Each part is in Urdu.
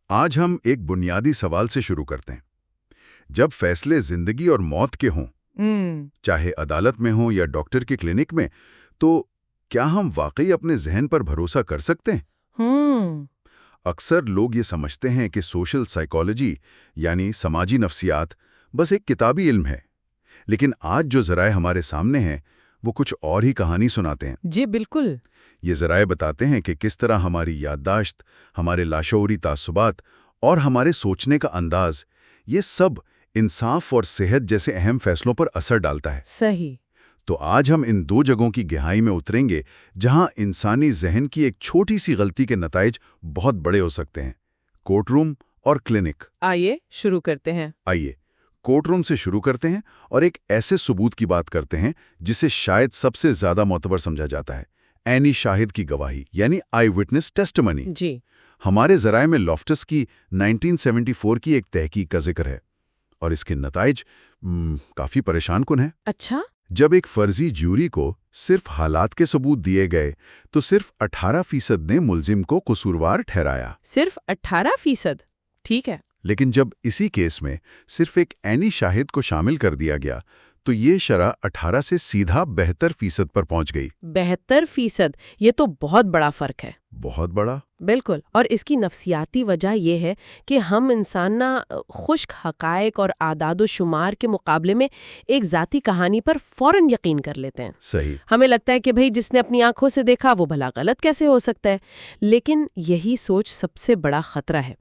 آج ہم ایک بنیادی سوال سے شروع کرتے ہیں۔ جب فیصلے زندگی اور موت کے ہوں، چاہے عدالت میں ہوں یا ڈاکٹر کے کلینک میں، تو کیا ہم واقعی اپنے ذہن پر بھروسہ کر سکتے ہیں؟ اکثر لوگ یہ سمجھتے ہیں کہ سوشل سائیکالوجی یعنی سماجی نفسیات بس ایک کتابی علم ہے، لیکن آج جو ذرائع ہمارے سامنے ہیں وہ کچھ اور ہی کہانی سناتے ہیں۔ جی بالکل۔ یہ ذرائع بتاتے ہیں کہ کس طرح ہماری یادداشت، ہمارے لاشعوری تعصبات اور ہمارے سوچنے کا انداز، یہ سب انصاف اور صحت جیسے اہم فیصلوں پر اثر ڈالتا ہے۔ صحیح۔ تو آج ہم ان دو جگہوں کی گہرائی میں اتریں گے جہاں انسانی ذہن کی ایک چھوٹی سی غلطی کے نتائج بہت بڑے ہو سکتے ہیں: کورٹ روم اور کلینک۔ آئیے شروع کرتے ہیں۔ آئیے کورٹ روم سے شروع کرتے ہیں اور ایک ایسے ثبوت کی بات کرتے ہیں جسے شاید سب سے زیادہ معتبر سمجھا جاتا ہے: عینی شاہد کی گواہی یعنی آئی وٹنس ٹیسٹمنی۔ جی۔ ہمارے ذرائع میں لافٹس کی 1974 کی ایک تحقیق کا ذکر ہے اور اس کے نتائج کافی پریشان کن ہیں۔ اچھا۔ جب ایک فرضی جیوری کو صرف حالات کے ثبوت دیے گئے تو صرف 18% نے ملزم کو قصوروار ٹھہرایا۔ صرف 18%؟ ٹھیک ہے۔ لیکن جب اسی کیس میں صرف ایک عینی شاہد کو شامل کر دیا گیا تو یہ شرح 18 سے سیدھا 72% پر پہنچ گئی۔ 72%؟ یہ تو بہت بڑا فرق ہے۔ بہت بڑا؟ بالکل۔ اور اس کی نفسیاتی وجہ یہ ہے کہ ہم انسان خشک حقائق اور اعداد و شمار کے مقابلے میں ایک ذاتی کہانی پر فوراً یقین کر لیتے ہیں۔ صحیح۔ ہمیں لگتا ہے کہ بھئی جس نے اپنی آنکھوں سے دیکھا وہ بھلا غلط کیسے ہو سکتا ہے، لیکن یہی سوچ سب سے بڑا خطرہ ہے۔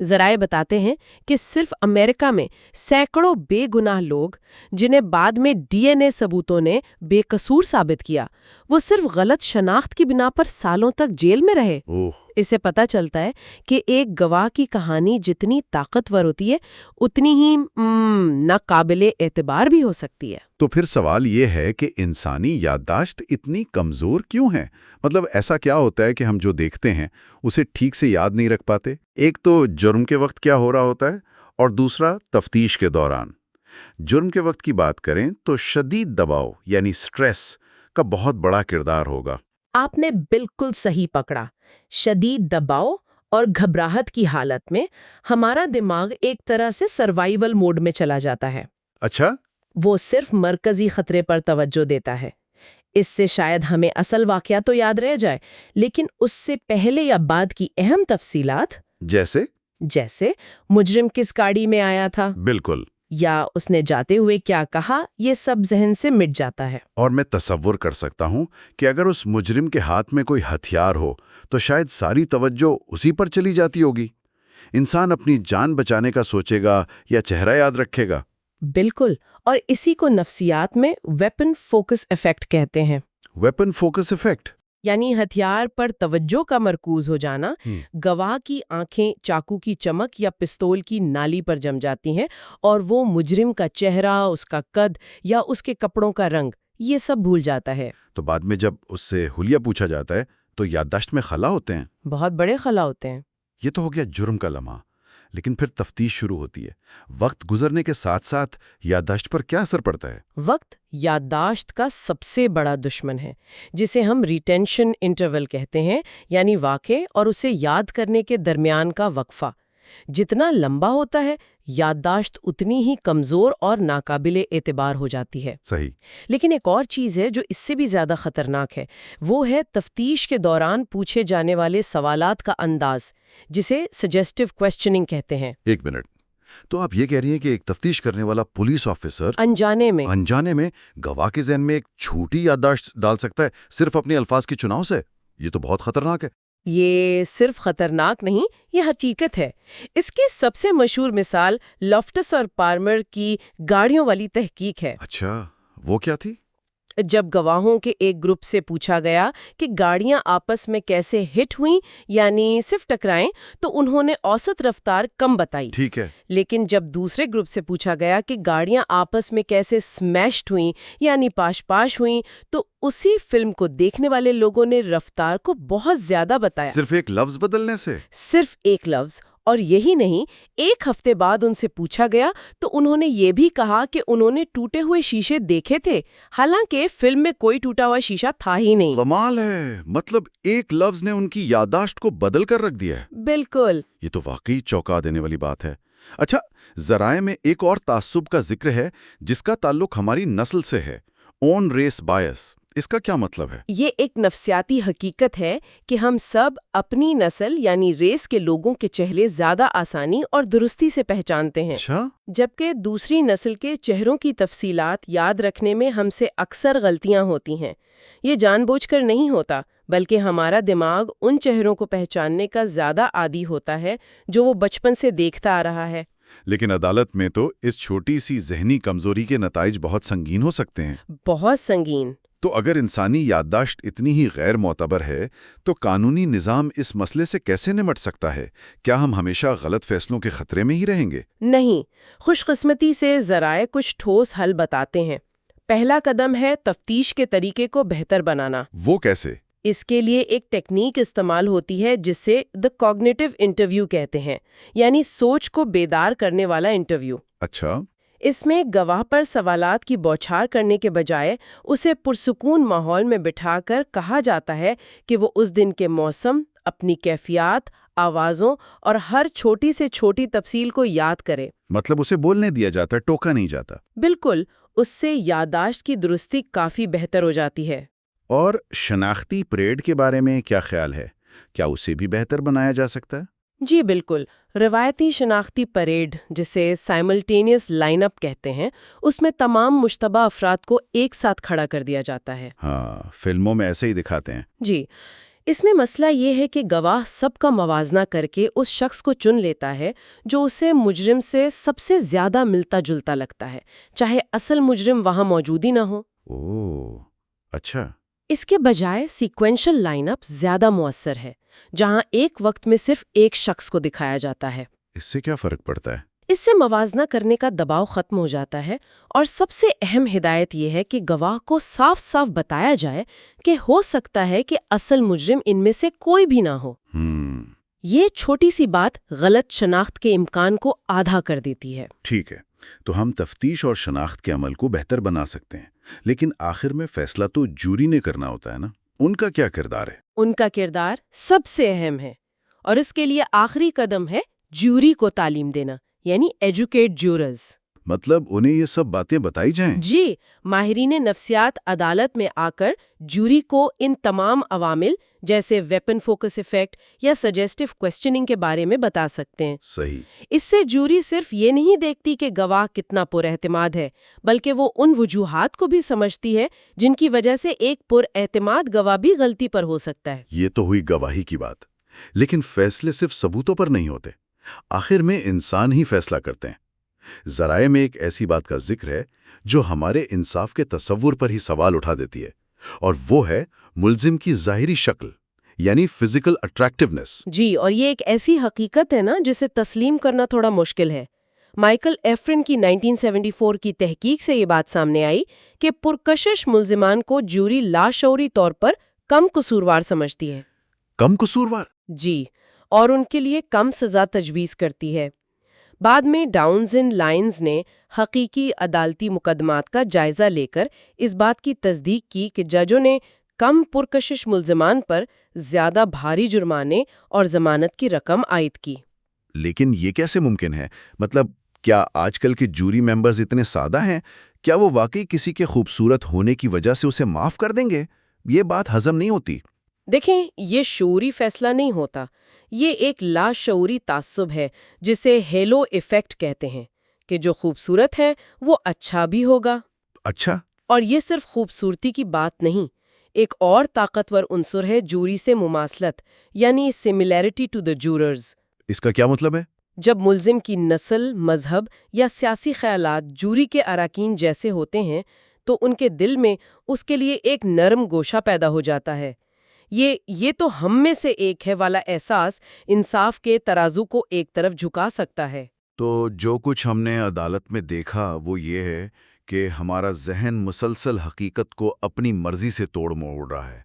ذرائع بتاتے ہیں کہ صرف امریکہ میں سینکڑوں بے گناہ لوگ جنہیں بعد میں ڈی این اے ثبوتوں نے بے قصور ثابت کیا، وہ صرف غلط شناخت کی بنا پر سالوں تک جیل میں رہے۔ اس سے پتہ چلتا ہے کہ ایک گواہ کی کہانی جتنی طاقتور ہوتی ہے اتنی ہی ناقابل اعتبار بھی ہو سکتی ہے۔ تو پھر سوال یہ ہے کہ انسانی یادداشت اتنی کمزور کیوں ہے؟ مطلب ایسا کیا ہوتا ہے کہ ہم جو دیکھتے ہیں اسے ٹھیک سے یاد نہیں رکھ پاتے؟ ایک تو جرم کے وقت کیا ہو رہا ہوتا ہے اور دوسرا تفتیش کے دوران۔ جرم کے وقت کی بات کریں تو شدید دباؤ یعنی سٹریس کا بہت بڑا کردار ہوگا۔ آپ نے بالکل صحیح پکڑا۔ شدید دباؤ اور گھبراہٹ کی حالت میں ہمارا دماغ ایک طرح سے سروائیول موڈ میں چلا جاتا ہے۔ اچھا؟ وہ صرف مرکزی خطرے پر توجہ دیتا ہے۔ اس سے شاید ہمیں اصل واقعہ تو یاد رہ جائے، لیکن اس سے پہلے یا بعد کی اہم تفصیلات جیسے مجرم کس گاڑی میں آیا تھا، بالکل، یا اس نے جاتے ہوئے کیا کہا، یہ سب ذہن سے مٹ جاتا ہے۔ اور میں تصور کر سکتا ہوں کہ اگر اس مجرم کے ہاتھ میں کوئی ہتھیار ہو تو شاید ساری توجہ اسی پر چلی جاتی ہوگی۔ انسان اپنی جان بچانے کا سوچے گا یا چہرہ یاد رکھے گا؟ بالکل، اور اسی کو نفسیات میں ویپن فوکس ایفیکٹ کہتے ہیں۔ ویپن فوکس ایفیکٹ یعنی ہتھیار پر توجہ کا مرکوز ہو جانا۔ گواہ کی آنکھیں چاقو کی چمک یا پستول کی نالی پر جم جاتی ہیں اور وہ مجرم کا چہرہ، اس کا قد یا اس کے کپڑوں کا رنگ، یہ سب بھول جاتا ہے۔ تو بعد میں جب اس سے حلیہ پوچھا جاتا ہے تو یادداشت میں خلا ہوتے ہیں۔ بہت بڑے خلا ہوتے ہیں۔ یہ تو ہو گیا جرم کا لمحہ، لیکن پھر تفتیش شروع ہوتی ہے۔ وقت گزرنے کے ساتھ ساتھ یادداشت پر کیا اثر پڑتا ہے؟ وقت یادداشت کا سب سے بڑا دشمن ہے، جسے ہم ریٹینشن انٹرول کہتے ہیں، یعنی واقع اور اسے یاد کرنے کے درمیان کا وقفہ۔ جتنا لمبا ہوتا ہے یادداشت اتنی ہی کمزور اور ناقابل اعتبار ہو جاتی ہے۔ صحیح۔ لیکن ایک اور چیز ہے جو اس سے بھی زیادہ خطرناک ہے، وہ ہے تفتیش کے دوران پوچھے جانے والے سوالات کا انداز، جسے سجیسٹیو کویسچننگ کہتے ہیں۔ ایک منٹ، تو آپ یہ کہہ رہی ہیں کہ ایک تفتیش کرنے والا پولیس آفیسر انجانے میں گواہ کے ذہن میں ایک چھوٹی یادداشت ڈال سکتا ہے صرف اپنے الفاظ کے چناؤ سے؟ یہ تو بہت خطرناک ہے۔ یہ صرف خطرناک نہیں، یہ حقیقت ہے۔ اس کی سب سے مشہور مثال لافٹس اور پالمر کی گاڑیوں والی تحقیق ہے۔ اچھا، وہ کیا تھی؟ جب گواہوں کے ایک گروپ سے پوچھا گیا کہ گاڑیاں آپس میں کیسے ہٹ ہوئیں، یعنی صرف ٹکرائیں، تو انہوں نے اوسط رفتار کم بتائی۔ ٹھیک ہے۔ لیکن جب دوسرے گروپ سے پوچھا گیا کہ گاڑیاں آپس میں کیسے سمیشڈ ہوئیں، یعنی پاش ہوئیں، تو اسی فلم کو دیکھنے والے لوگوں نے رفتار کو بہت زیادہ بتایا۔ صرف ایک لفظ بدلنے سے؟ صرف ایک لفظ، اور یہی نہیں، ایک ہفتے بعد ان سے پوچھا گیا تو انہوں نے یہ بھی کہا کہ انہوں نے ٹوٹے ہوئے شیشے دیکھے تھے، حالانکہ فلم میں کوئی ٹوٹا ہوا شیشہ تھا ہی نہیں۔ کمال ہے، مطلب ایک لفظ نے ان کی یادداشت کو بدل کر رکھ دیا ہے۔ بالکل۔ یہ تو واقعی چونکا دینے والی بات ہے۔ اچھا، ذرائع میں ایک اور تعصب کا ذکر ہے جس کا تعلق ہماری نسل سے ہے، اون ریس بائس۔ اس کا کیا مطلب ہے؟ یہ ایک نفسیاتی حقیقت ہے کہ ہم سب اپنی نسل یعنی ریس کے لوگوں کے چہرے زیادہ آسانی اور درستی سے پہچانتے ہیں، اچھا، جبکہ دوسری نسل کے چہروں کی تفصیلات یاد رکھنے میں ہم سے اکثر غلطیاں ہوتی ہیں۔ یہ جان بوجھ کر نہیں ہوتا، بلکہ ہمارا دماغ ان چہروں کو پہچاننے کا زیادہ عادی ہوتا ہے جو وہ بچپن سے دیکھتا آ رہا ہے۔ لیکن عدالت میں تو اس چھوٹی سی ذہنی کمزوری کے نتائج بہت سنگین ہو سکتے ہیں۔ بہت سنگین۔ تو اگر انسانی یادداشت اتنی ہی غیر معتبر ہے تو قانونی نظام اس مسئلے سے کیسے نمٹ سکتا ہے؟ کیا ہم ہمیشہ غلط فیصلوں کے خطرے میں ہی رہیں گے؟ نہیں، خوش قسمتی سے ذرائع کچھ ٹھوس حل بتاتے ہیں۔ پہلا قدم ہے تفتیش کے طریقے کو بہتر بنانا۔ وہ کیسے؟ اس کے لیے ایک ٹیکنیک استعمال ہوتی ہے جسے دی کوگنیٹو انٹرویو کہتے ہیں، یعنی سوچ کو بیدار کرنے والا انٹرویو۔ اچھا، اس میں گواہ پر سوالات کی بوچھار کرنے کے بجائے اسے پرسکون ماحول میں بٹھا کر کہا جاتا ہے کہ وہ اس دن کے موسم، اپنی کیفیات، آوازوں اور ہر چھوٹی سے چھوٹی تفصیل کو یاد کرے۔ مطلب اسے بولنے دیا جاتا، ٹوکا نہیں جاتا۔ بالکل، اس سے یادداشت کی درستی کافی بہتر ہو جاتی ہے۔ اور شناختی پریڈ کے بارے میں کیا خیال ہے؟ کیا اسے بھی بہتر بنایا جا سکتا ہے؟ جی بالکل، روایتی شناختی پریڈ جسے سائملٹینیس لائن اپ کہتے ہیں، اس میں تمام مشتبہ افراد کو ایک ساتھ کھڑا کر دیا جاتا ہے۔ ہاں، فلموں میں ایسے ہی دکھاتے ہیں۔ جی، اس میں مسئلہ یہ ہے کہ گواہ سب کا موازنہ کر کے اس شخص کو چن لیتا ہے جو اسے مجرم سے سب سے زیادہ ملتا جلتا لگتا ہے، چاہے اصل مجرم وہاں موجود ہی نہ ہو۔ اوہ، اچھا۔ اس کے بجائے سیکوینشل لائن اپ زیادہ مؤثر ہے، جہاں ایک وقت میں صرف ایک شخص کو دکھایا جاتا ہے۔ اس سے کیا فرق پڑتا ہے؟ اس سے موازنہ کرنے کا دباؤ ختم ہو جاتا ہے، اور سب سے اہم ہدایت یہ ہے کہ گواہ کو صاف صاف بتایا جائے کہ ہو سکتا ہے کہ اصل مجرم ان میں سے کوئی بھی نہ ہو۔ یہ چھوٹی سی بات غلط شناخت کے امکان کو آدھا کر دیتی ہے۔ ٹھیک ہے، تو ہم تفتیش اور شناخت کے عمل کو بہتر بنا سکتے ہیں، لیکن آخر میں فیصلہ تو جوری نے کرنا ہوتا ہے نا؟ ان کا کیا کردار ہے؟ ان کا کردار سب سے اہم ہے، اور اس کے لیے آخری قدم ہے جیوری کو تعلیم دینا، یعنی ایجوکیٹ جورز۔ مطلب انہیں یہ سب باتیں بتائی جائیں؟ جی، ماہرین نفسیات عدالت میں آ کر جوری کو ان تمام عوامل جیسے ویپن فوکس ایفیکٹ یا سجیسٹو کویسچننگ کے بارے میں بتا سکتے ہیں۔ صحیح۔ اس سے جوری صرف یہ نہیں دیکھتی کہ گواہ کتنا پر اعتماد ہے، بلکہ وہ ان وجوہات کو بھی سمجھتی ہے جن کی وجہ سے ایک پر اعتماد گواہ بھی غلطی پر ہو سکتا ہے۔ یہ تو ہوئی گواہی کی بات، لیکن فیصلے صرف ثبوتوں پر نہیں ہوتے، آخر میں انسان ہی فیصلہ کرتے ہیں۔ ذرائع میں ایک ایسی بات کا ذکر ہے جو ہمارے انصاف کے تصور پر ہی سوال اٹھا دیتی ہے، اور وہ ہے ملزم کی ظاہری شکل، یعنی فزیکل اٹریکٹیونیس۔ جی، اور یہ ایک ایسی حقیقت ہے نا جسے تسلیم کرنا تھوڑا مشکل ہے۔ مائیکل ایفرن کی 1974 کی تحقیق سے یہ بات سامنے آئی کہ پرکشش ملزمان کو جوری لاشعوری طور پر کم قصوروار سمجھتی ہے۔ کم قصوروار؟ جی، اور ان کے لیے کم سزا تجویز کرتی ہے۔ بعد میں ڈاؤنز اینڈ لائنز نے حقیقی عدالتی مقدمات کا جائزہ لے کر اس بات کی تصدیق کی کہ ججوں نے کم پرکشش ملزمان پر زیادہ بھاری جرمانے اور ضمانت کی رقم عائد کی۔ لیکن یہ کیسے ممکن ہے؟ مطلب کیا آج کل کے جوری ممبرز اتنے سادہ ہیں؟ کیا وہ واقعی کسی کے خوبصورت ہونے کی وجہ سے اسے معاف کر دیں گے؟ یہ بات ہضم نہیں ہوتی۔ دیکھیں، یہ شعوری فیصلہ نہیں ہوتا، یہ ایک لاشعوری تعصب ہے جسے ہیلو ایفیکٹ کہتے ہیں، کہ جو خوبصورت ہے وہ اچھا بھی ہوگا۔ اچھا۔ اور یہ صرف خوبصورتی کی بات نہیں، ایک اور طاقتور عنصر ہے جوری سے مماثلت، یعنی سملیرٹی ٹو دی جوررز۔ اس کا کیا مطلب ہے؟ جب ملزم کی نسل، مذہب یا سیاسی خیالات جوری کے اراکین جیسے ہوتے ہیں تو ان کے دل میں اس کے لیے ایک نرم گوشہ پیدا ہو جاتا ہے۔ یہ تو ہم میں سے ایک ہے والا احساس انصاف کے ترازو کو ایک طرف جھکا سکتا ہے۔ تو جو کچھ ہم نے عدالت میں دیکھا وہ یہ ہے کہ ہمارا ذہن مسلسل حقیقت کو اپنی مرضی سے توڑ موڑ رہا ہے،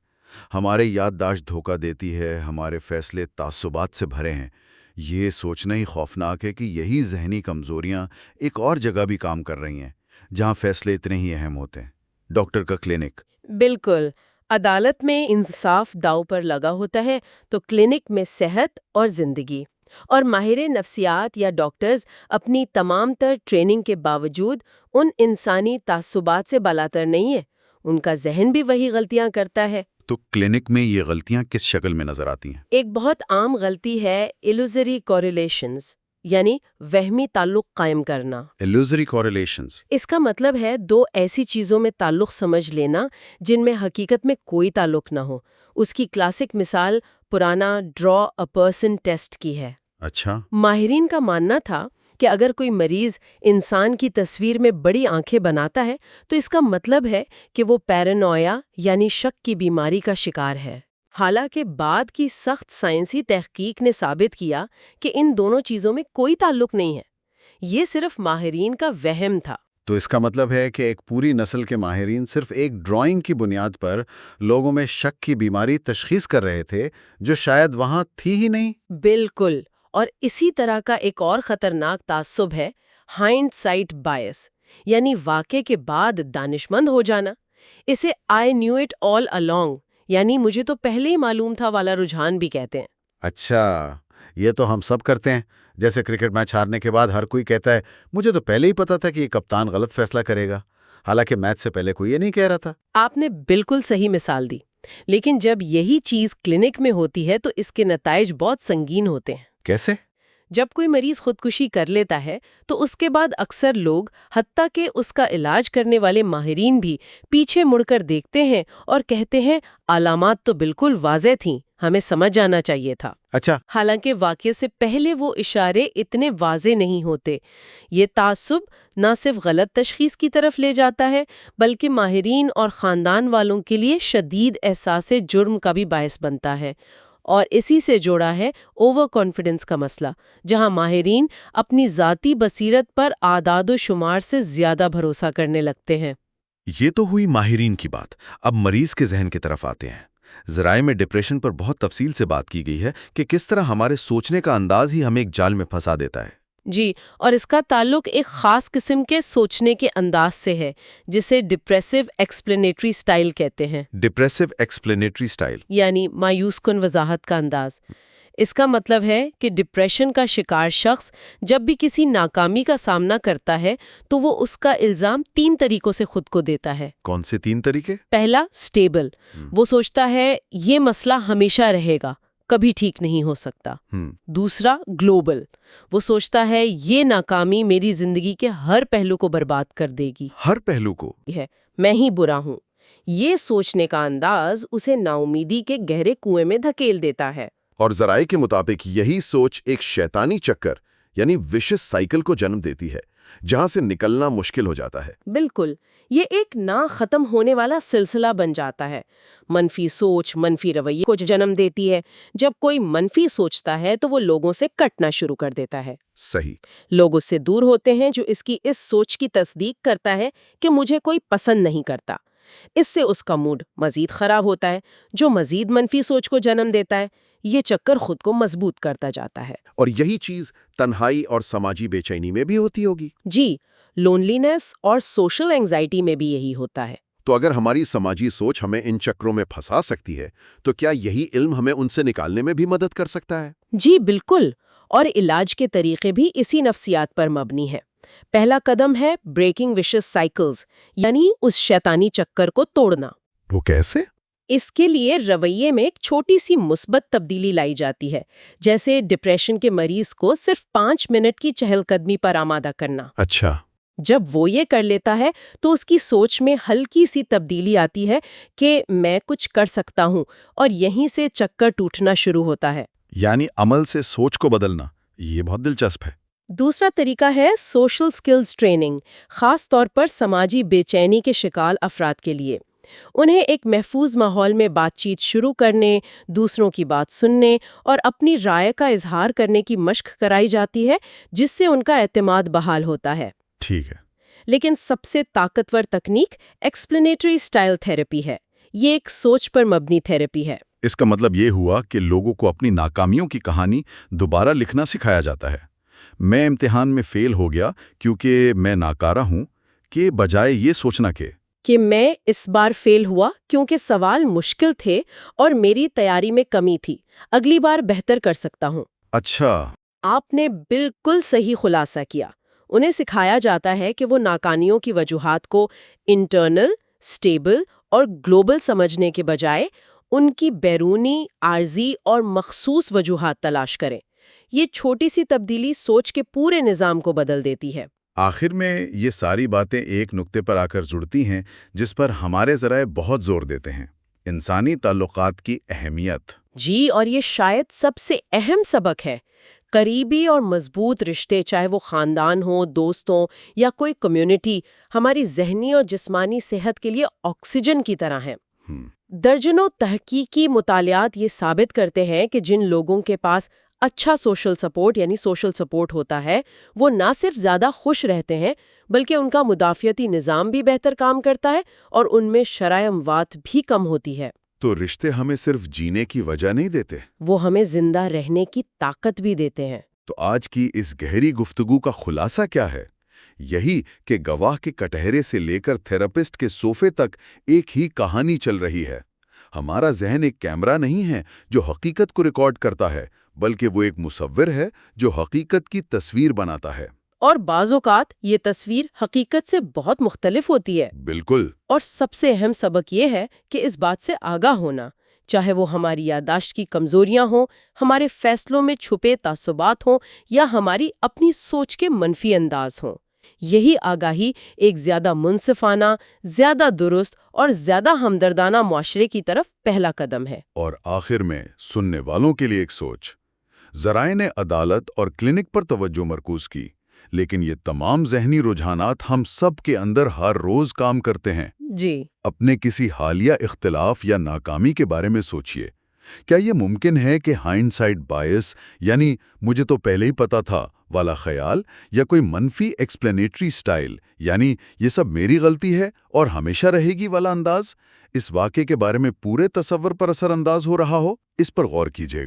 ہمارے یادداشت دھوکہ دیتی ہے، ہمارے فیصلے تعصبات سے بھرے ہیں۔ یہ سوچنا ہی خوفناک ہے کہ یہی ذہنی کمزوریاں ایک اور جگہ بھی کام کر رہی ہیں جہاں فیصلے اتنے ہی اہم ہوتے ہیں، ڈاکٹر کا کلینک۔ بالکل، عدالت میں انصاف داؤ پر لگا ہوتا ہے تو کلینک میں صحت اور زندگی، اور ماہر نفسیات یا ڈاکٹرز اپنی تمام تر ٹریننگ کے باوجود ان انسانی تعصبات سے بالاتر نہیں ہے، ان کا ذہن بھی وہی غلطیاں کرتا ہے۔ تو کلینک میں یہ غلطیاں کس شکل میں نظر آتی ہیں؟ ایک بہت عام غلطی ہے illusory correlations، یعنی وہمی تعلق قائم کرنا۔ illusory correlations۔ اس کا مطلب ہے دو ایسی چیزوں میں تعلق سمجھ لینا جن میں حقیقت میں کوئی تعلق نہ ہو۔ اس کی کلاسک مثال پرانا draw a person ٹیسٹ کی ہے۔ اچھا۔ ماہرین کا ماننا تھا کہ اگر کوئی مریض انسان کی تصویر میں بڑی آنکھیں بناتا ہے تو اس کا مطلب ہے کہ وہ پیرانویا یعنی شک کی بیماری کا شکار ہے۔ حالانکہ بعد کی سخت سائنسی تحقیق نے ثابت کیا کہ ان دونوں چیزوں میں کوئی تعلق نہیں ہے، یہ صرف ماہرین کا وہم تھا۔ تو اس کا مطلب ہے کہ ایک پوری نسل کے ماہرین صرف ایک ڈرائنگ کی بنیاد پر لوگوں میں شک کی بیماری تشخیص کر رہے تھے جو شاید وہاں تھی ہی نہیں۔ بالکل، اور اسی طرح کا ایک اور خطرناک تعصب ہے ہائنڈ سائٹ بائس، یعنی واقعے کے بعد دانشمند ہو جانا۔ اسے I knew it all along، یعنی مجھے تو پہلے ہی معلوم تھا والا رجحان بھی کہتے ہیں۔ اچھا، یہ تو ہم سب کرتے ہیں۔ جیسے کرکٹ میچ ہارنے کے بعد ہر کوئی کہتا ہے مجھے تو پہلے ہی پتا تھا کہ یہ کپتان غلط فیصلہ کرے گا، حالانکہ میچ سے پہلے کوئی یہ نہیں کہہ رہا تھا۔ آپ نے بالکل صحیح مثال دی، لیکن جب یہی چیز کلینک میں ہوتی ہے تو اس کے نتائج بہت سنگین ہوتے ہیں۔ کیسے؟ جب کوئی مریض خودکشی کر لیتا ہے تو اس کے بعد اکثر لوگ، حتیٰ کہ اس کا علاج کرنے والے ماہرین بھی، پیچھے مڑ کر دیکھتے ہیں اور کہتے ہیں علامات تو بالکل واضح تھیں، ہمیں سمجھ جانا چاہیے تھا۔ اچھا۔ حالانکہ واقعے سے پہلے وہ اشارے اتنے واضح نہیں ہوتے۔ یہ تعصب نہ صرف غلط تشخیص کی طرف لے جاتا ہے بلکہ ماہرین اور خاندان والوں کے لیے شدید احساس جرم کا بھی باعث بنتا ہے، اور اسی سے جوڑا ہے اوور کانفیڈنس کا مسئلہ، جہاں ماہرین اپنی ذاتی بصیرت پر اعداد و شمار سے زیادہ بھروسہ کرنے لگتے ہیں۔ یہ تو ہوئی ماہرین کی بات، اب مریض کے ذہن کی طرف آتے ہیں۔ ذرائع میں ڈپریشن پر بہت تفصیل سے بات کی گئی ہے کہ کس طرح ہمارے سوچنے کا انداز ہی ہمیں ایک جال میں پھنسا دیتا ہے۔ جی، اور اس کا تعلق ایک خاص قسم کے سوچنے کے انداز سے ہے جسے ڈپریسو ایکسپلینیٹری سٹائل کہتے ہیں۔ ڈپریسو ایکسپلینیٹری سٹائل یعنی مایوس کن وضاحت کا انداز۔ اس کا مطلب ہے کہ ڈپریشن کا شکار شخص جب بھی کسی ناکامی کا سامنا کرتا ہے تو وہ اس کا الزام 3 طریقوں سے خود کو دیتا ہے۔ کون سے 3 طریقے؟ پہلا، سٹیبل، وہ سوچتا ہے یہ مسئلہ ہمیشہ رہے گا، کبھی ٹھیک نہیں ہو سکتا۔ دوسرا، گلوبل، وہ سوچتا ہے یہ ناکامی میری زندگی کے ہر پہلو کو برباد کر دے گی۔ ہر پہلو کو؟ میں ہی برا ہوں۔ یہ سوچنے کا انداز اسے ناامیدی کے گہرے کنویں میں دھکیل دیتا ہے۔ اور ذرائع کے مطابق یہی سوچ ایک شیطانی چکر یعنی وشس سائیکل کو جنم دیتی ہے جہاں سے نکلنا مشکل ہو جاتا ہے۔ بالکل، یہ ایک نہ ختم ہونے والا سلسلہ بن جاتا ہے۔ منفی سوچ منفی رویے کو جنم دیتی ہے۔ جب کوئی منفی سوچتا ہے تو وہ لوگوں سے کٹنا شروع کر دیتا ہے۔ صحیح۔ لوگ اس سے دور ہوتے ہیں جو اس کی اس سوچ کی تصدیق کرتا ہے کہ مجھے کوئی پسند نہیں کرتا۔ اس سے اس کا موڈ مزید خراب ہوتا ہے، جو مزید منفی سوچ کو جنم دیتا ہے۔ یہ چکر خود کو مضبوط کرتا جاتا ہے۔ اور یہی چیز تنہائی اور سماجی بے چینی میں بھی ہوتی ہوگی۔ جی، لونلینس اور سوشل اینگزائٹی میں بھی یہی ہوتا ہے۔ تو اگر ہماری سماجی سوچ ہمیں ان چکروں میں پھنسا سکتی ہے تو کیا یہی علم ہمیں ان سے نکالنے میں بھی مدد کر سکتا ہے؟ جی بالکل، اور علاج کے طریقے بھی اسی نفسیات پر مبنی ہے۔ پہلا قدم ہے بریکنگ وشس سائیکلز، یعنی اس شیطانی چکر کو توڑنا۔ وہ کیسے؟ اس کے لیے رویے میں ایک چھوٹی سی مثبت تبدیلی لائی جاتی ہے، جیسے ڈپریشن کے مریض کو صرف 5 منٹ کی چہل قدمی پر آمادہ کرنا۔ اچھا۔ جب وہ یہ کر لیتا ہے تو اس کی سوچ میں ہلکی سی تبدیلی آتی ہے کہ میں کچھ کر سکتا ہوں، اور یہیں سے چکر ٹوٹنا شروع ہوتا ہے۔ یعنی عمل سے سوچ کو بدلنا، یہ بہت دلچسپ ہے۔ دوسرا طریقہ ہے سوشل سکلز ٹریننگ، خاص طور پر سماجی بے چینی کے شکار افراد کے لیے۔ انہیں ایک محفوظ ماحول میں بات چیت شروع کرنے، دوسروں کی بات سننے اور اپنی رائے کا اظہار کرنے کی مشق کرائی جاتی ہے، جس سے ان کا اعتماد بحال ہوتا ہے۔ ٹھیک ہے۔ لیکن سب سے طاقتور تکنیک ایکسپلینیٹری سٹائل تھراپی ہے، یہ ایک سوچ پر مبنی تھراپی ہے۔ اس کا مطلب یہ ہوا کہ لوگوں کو اپنی ناکامیوں کی کہانی دوبارہ لکھنا سکھایا جاتا ہے۔ میں امتحان میں فیل ہو گیا کیونکہ میں ناکارہ ہوں، کہ بجائے یہ سوچنا کہ میں اس بار فیل ہوا کیونکہ سوال مشکل تھے اور میری تیاری میں کمی تھی، اگلی بار بہتر کر سکتا ہوں۔ اچھا، آپ نے بالکل صحیح خلاصہ کیا۔ انہیں سکھایا جاتا ہے کہ وہ ناکامیوں کی وجوہات کو انٹرنل، اسٹیبل اور گلوبل سمجھنے کے بجائے ان کی بیرونی، عارضی اور مخصوص وجوہات تلاش کریں۔ یہ چھوٹی سی تبدیلی سوچ کے پورے نظام کو بدل دیتی ہے۔ آخر میں یہ ساری باتیں ایک نقطے پر آ کر جڑتی ہیں جس پر ہمارے ذرائع بہت زور دیتے ہیں: انسانی تعلقات کی اہمیت۔ جی، اور یہ شاید سب سے اہم سبق ہے۔ قریبی اور مضبوط رشتے، چاہے وہ خاندان ہوں، دوست ہوں یا کوئی کمیونٹی، ہماری ذہنی اور جسمانی صحت کے لیے آکسیجن کی طرح ہیں۔ درجنوں تحقیقی مطالعات یہ ثابت کرتے ہیں کہ جن لوگوں کے پاس اچھا سوشل سپورٹ ہوتا ہے، وہ نہ صرف زیادہ خوش رہتے ہیں بلکہ ان کا مدافعتی نظام بھی بہتر کام کرتا ہے اور ان میں شرح اموات بھی کم ہوتی ہے۔ تو رشتے ہمیں صرف جینے کی وجہ نہیں دیتے، وہ ہمیں زندہ رہنے کی طاقت بھی دیتے ہیں۔ تو آج کی اس گہری گفتگو کا خلاصہ کیا ہے؟ یہی کہ گواہ کے کٹہرے سے لے کر تھراپسٹ کے صوفے تک ایک ہی کہانی چل رہی ہے۔ ہمارا ذہن ایک کیمرہ نہیں ہے جو حقیقت کو ریکارڈ کرتا ہے، بلکہ وہ ایک مصور ہے جو حقیقت کی تصویر بناتا ہے۔ اور بعض اوقات یہ تصویر حقیقت سے بہت مختلف ہوتی ہے۔ بالکل۔ اور سب سے اہم سبق یہ ہے کہ اس بات سے آگاہ ہونا، چاہے وہ ہماری یادداشت کی کمزوریاں ہوں، ہمارے فیصلوں میں چھپے تعصبات ہوں یا ہماری اپنی سوچ کے منفی انداز ہوں، یہی آگاہی ایک زیادہ منصفانہ، زیادہ درست اور زیادہ ہمدردانہ معاشرے کی طرف پہلا قدم ہے۔ اور آخر میں سننے والوں کے لیے ایک سوچ: ذرائع نے عدالت اور کلینک پر توجہ مرکوز کی، لیکن یہ تمام ذہنی رجحانات ہم سب کے اندر ہر روز کام کرتے ہیں۔ جی۔ اپنے کسی حالیہ اختلاف یا ناکامی کے بارے میں سوچئے۔ کیا یہ ممکن ہے کہ ہائنڈسائٹ بائس، یعنی مجھے تو پہلے ہی پتا تھا والا خیال، یا کوئی منفی ایکسپلینیٹری سٹائل، یعنی یہ سب میری غلطی ہے اور ہمیشہ رہے گی والا انداز، اس واقعے کے بارے میں پورے تصور پر اثر انداز ہو رہا ہو؟ اس پر غور کیجیے گا۔